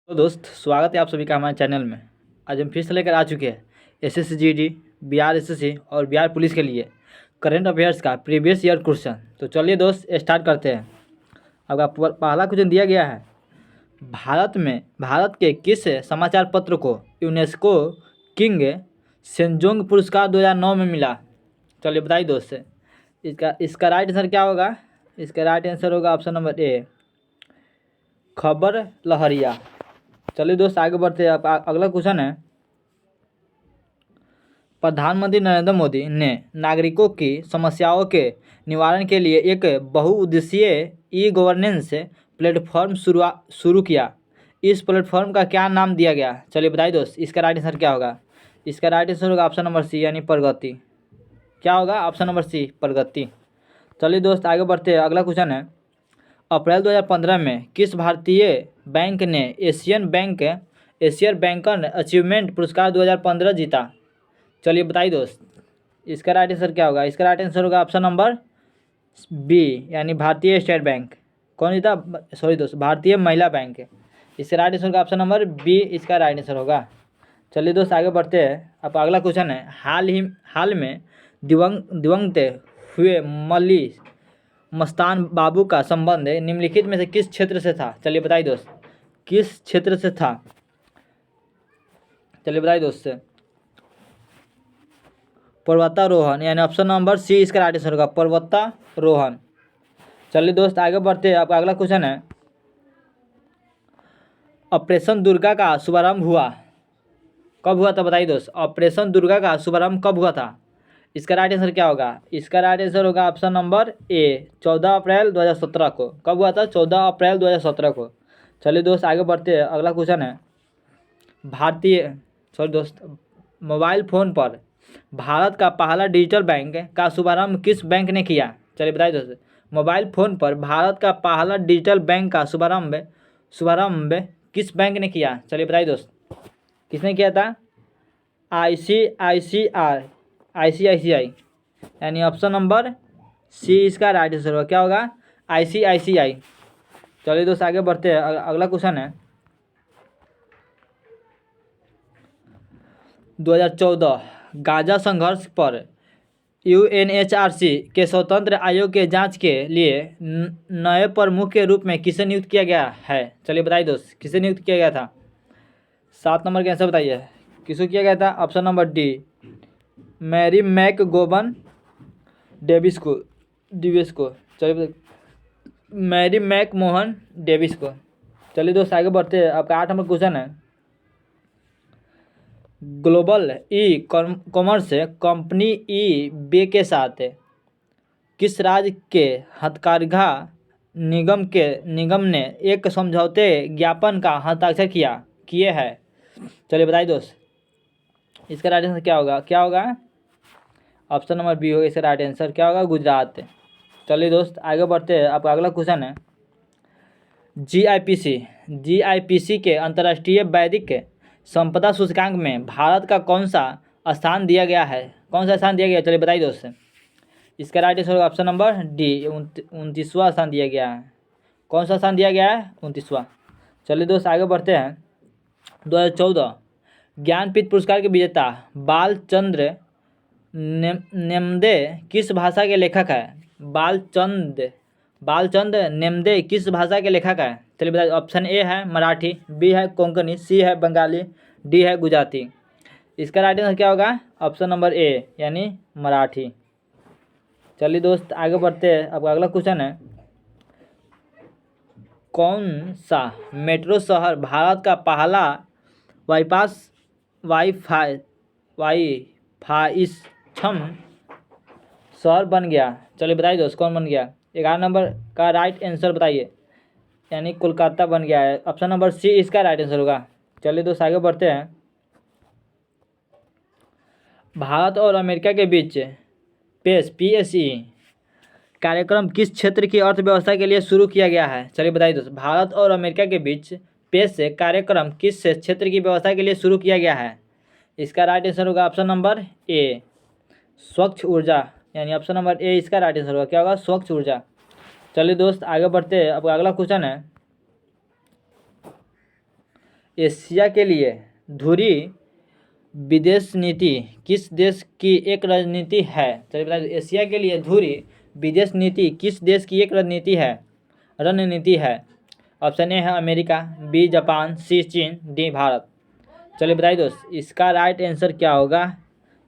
तो दोस्त, स्वागत है आप सभी का हमारे चैनल में। आज हम फिर से लेकर आ चुके हैं एसएससी जीडी, बिहार एसएससी और बिहार पुलिस के लिए करंट अफेयर्स का प्रीवियस ईयर क्वेश्चन। तो चलिए दोस्त, स्टार्ट करते हैं। आपका पहला क्वेश्चन दिया गया है, भारत के किस समाचार पत्र को यूनेस्को किंग सेंजोंग पुरस्कार 2009 में मिला? चलिए बताइए दोस्त। इसका राइट आंसर क्या होगा? इसका राइट आंसर होगा ऑप्शन नंबर ए, खबर लहरिया। चलिए दोस्त, आगे बढ़ते हैं। अगला क्वेश्चन है, प्रधानमंत्री नरेंद्र मोदी ने नागरिकों की समस्याओं के निवारण के लिए एक बहुउद्देशीय ई गवर्नेंस प्लेटफॉर्म शुरू किया। इस प्लेटफॉर्म का क्या नाम दिया गया? चलिए बताइए दोस्त, इसका राइट आंसर क्या होगा? इसका राइट आंसर होगा ऑप्शन नंबर सी, यानी प्रगति। क्या होगा? ऑप्शन नंबर सी, प्रगति। चलिए दोस्त, आगे बढ़ते हैं। अगला क्वेश्चन है, अप्रैल 2015 में किस भारतीय बैंक ने एशियन बैंकर अचीवमेंट पुरस्कार 2015 जीता? चलिए बताइए दोस्त, इसका राइट आंसर क्या होगा? इसका राइट आंसर होगा ऑप्शन नंबर बी, यानी भारतीय स्टेट बैंक। कौन जीता? सॉरी दोस्त, भारतीय महिला बैंक। इसका राइट आंसर होगा ऑप्शन नंबर बी, इसका राइट आंसर होगा। चलिए दोस्त, आगे बढ़ते हैं। अब अगला क्वेश्चन है, हाल में दिवंगत हुए मल्ली मस्तान बाबू का संबंध निम्नलिखित में से किस क्षेत्र से था? चलिए बताइए दोस्त, किस क्षेत्र से था? चलिए बताइए दोस्त। पर्वतारोहण, यानी ऑप्शन नंबर सी इसका राइट आंसर होगा, पर्वतारोहण। चलिए दोस्त, आगे बढ़ते हैं। आपका अगला क्वेश्चन है, ऑपरेशन दुर्गा का शुभारंभ हुआ कब हुआ था? बताइए दोस्त, ऑपरेशन दुर्गा का शुभारंभ कब हुआ था? इसका राइट आंसर क्या होगा? इसका राइट आंसर होगा ऑप्शन नंबर ए, 14 अप्रैल 2017 को। कब हुआ था? 14 अप्रैल 2017 को। चलिए दोस्त, आगे बढ़ते हैं। अगला क्वेश्चन है, मोबाइल फ़ोन पर भारत का पहला डिजिटल बैंक का शुभारंभ किस बैंक ने किया? चलिए बताइए दोस्त, मोबाइल फ़ोन पर भारत का पहला डिजिटल बैंक का शुभारंभ किस बैंक ने किया? चलिए बताइए दोस्त, किसने किया था? आईसीआईसीआई, यानी ऑप्शन नंबर सी इसका राइट आंसर होगा। क्या होगा? आईसीआईसीआई। चलिए दोस्त, आगे बढ़ते हैं। अगला क्वेश्चन है, 2014 गाजा संघर्ष पर यूएनएचआरसी के स्वतंत्र आयोग के जांच के लिए नए प्रमुख के रूप में किसे नियुक्त किया गया है? चलिए बताइए दोस्त, किसे नियुक्त किया गया था? 7 नंबर के आंसर बताइए, किसको किया गया था? Option number D, Mary McGowan Davis को। चलिए, मैरी मैकमोहन डेविस को। चलिए दोस्त, आगे बढ़ते हैं। आपका 8 नंबर क्वेश्चन है, ग्लोबल ई कॉमर्स कंपनी ई बे के साथ किस राज्य के हथकरघा निगम ने एक समझौते ज्ञापन का हस्ताक्षर किए हैं? चलिए बताइए दोस्त, इसका राइट आंसर क्या होगा? क्या होगा? ऑप्शन नंबर बी होगा इसका राइट आंसर। क्या होगा? गुजरात। चलिए दोस्त, आगे बढ़ते हैं। आपका अगला क्वेश्चन है, जीआईपीसी के अंतर्राष्ट्रीय बौद्धिक संपदा सूचकांक में भारत का कौन सा स्थान दिया गया है? कौन सा स्थान दिया गया? चलिए बताइए दोस्त, इसका राइट आंसर होगा ऑप्शन नंबर डी, 29वां स्थान दिया गया है। कौन सा स्थान दिया गया है? 29वां। चलिए दोस्त, आगे बढ़ते हैं। 2014 ज्ञानपीठ पुरस्कार के विजेता बालचंद्र नेम्दे किस भाषा के लेखक है? बालचंद नेम्दे किस भाषा के लेखक है? चलिए बताइए, ऑप्शन ए है मराठी, बी है कोंकणी, सी है बंगाली, डी है गुजराती। इसका राइट आंसर क्या होगा? ऑप्शन नंबर ए, यानी मराठी। चलिए दोस्त, आगे बढ़ते हैं। अब अगला क्वेश्चन है, कौन सा मेट्रो शहर भारत का पहला वाईफाईक्षम शहर बन गया? चलिए बताइए दोस्त, कौन बन गया? 11 नंबर का राइट आंसर बताइए, यानी कोलकाता बन गया है। ऑप्शन नंबर सी इसका राइट आंसर होगा। चलिए दोस्त, आगे बढ़ते हैं। भारत और अमेरिका के बीच पीएसई कार्यक्रम किस क्षेत्र की अर्थव्यवस्था के लिए शुरू किया गया है? चलिए बताइए दोस्त, भारत और अमेरिका के बीच पेश कार्यक्रम किस क्षेत्र की व्यवस्था के लिए शुरू किया गया है? इसका राइट आंसर होगा ऑप्शन नंबर ए, स्वच्छ ऊर्जा, यानी ऑप्शन नंबर ए इसका राइट आंसर होगा। क्या होगा? स्वच्छ ऊर्जा। चलिए दोस्त, आगे बढ़ते हैं। अब अगला क्वेश्चन है, एशिया के लिए धुरी विदेश नीति किस देश की एक रणनीति है? चलिए बता दो, एशिया के लिए धुरी विदेश नीति किस देश की एक रणनीति है? ऑप्शन ए है अमेरिका, बी जापान, सी चीन, डी भारत। चलिए बताइए दोस्त, इसका राइट आंसर क्या होगा?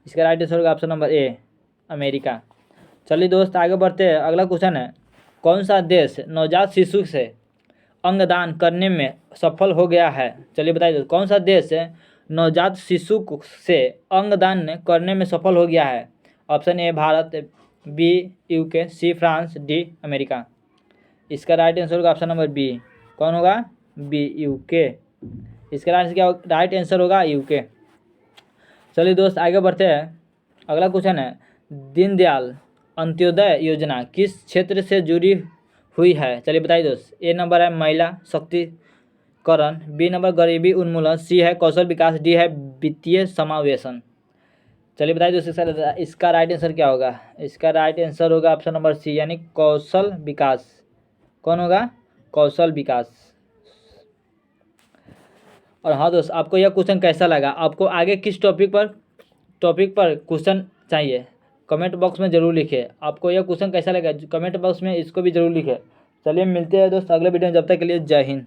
इसका राइट आंसर होगा ऑप्शन नंबर ए अमेरिका। चलिए दोस्त आगे बढ़ते हैं। अगला क्वेश्चन है, कौन सा देश नवजात शिशु से अंगदान करने में सफल हो गया है? चलिए बताइए दोस्त, कौन सा देश नवजात शिशु से अंगदान करने में सफल हो गया है? Option A Bharat, B UK, C France, D America. इसका राइट आंसर होगा ऑप्शन नंबर बी। कौन होगा? B UK. इसका राइट आंसर होगा यूके। चलिए दोस्त आगे बढ़ते हैं। अगला क्वेश्चन है, दीनदयाल अंत्योदय योजना किस क्षेत्र से जुड़ी हुई है? चलिए बताइए दोस्त, ए नंबर है महिला शक्तिकरण, बी नंबर गरीबी उन्मूलन, सी है कौशल विकास, डी है वित्तीय समावेशन। चलिए बताइए दोस्त, इसका राइट आंसर क्या होगा? इसका राइट आंसर होगा ऑप्शन नंबर सी यानी कौशल विकास। कौन होगा? कौशल विकास। और हाँ दोस्त, आपको यह क्वेश्चन कैसा लगा? आपको आगे किस टॉपिक पर क्वेश्चन चाहिए? कमेंट बॉक्स में ज़रूर लिखें। आपको यह क्वेश्चन कैसा लगा कमेंट बॉक्स में इसको भी ज़रूर लिखें। चलिए मिलते हैं दोस्त अगले वीडियो में, जब तक के लिए जय हिंद।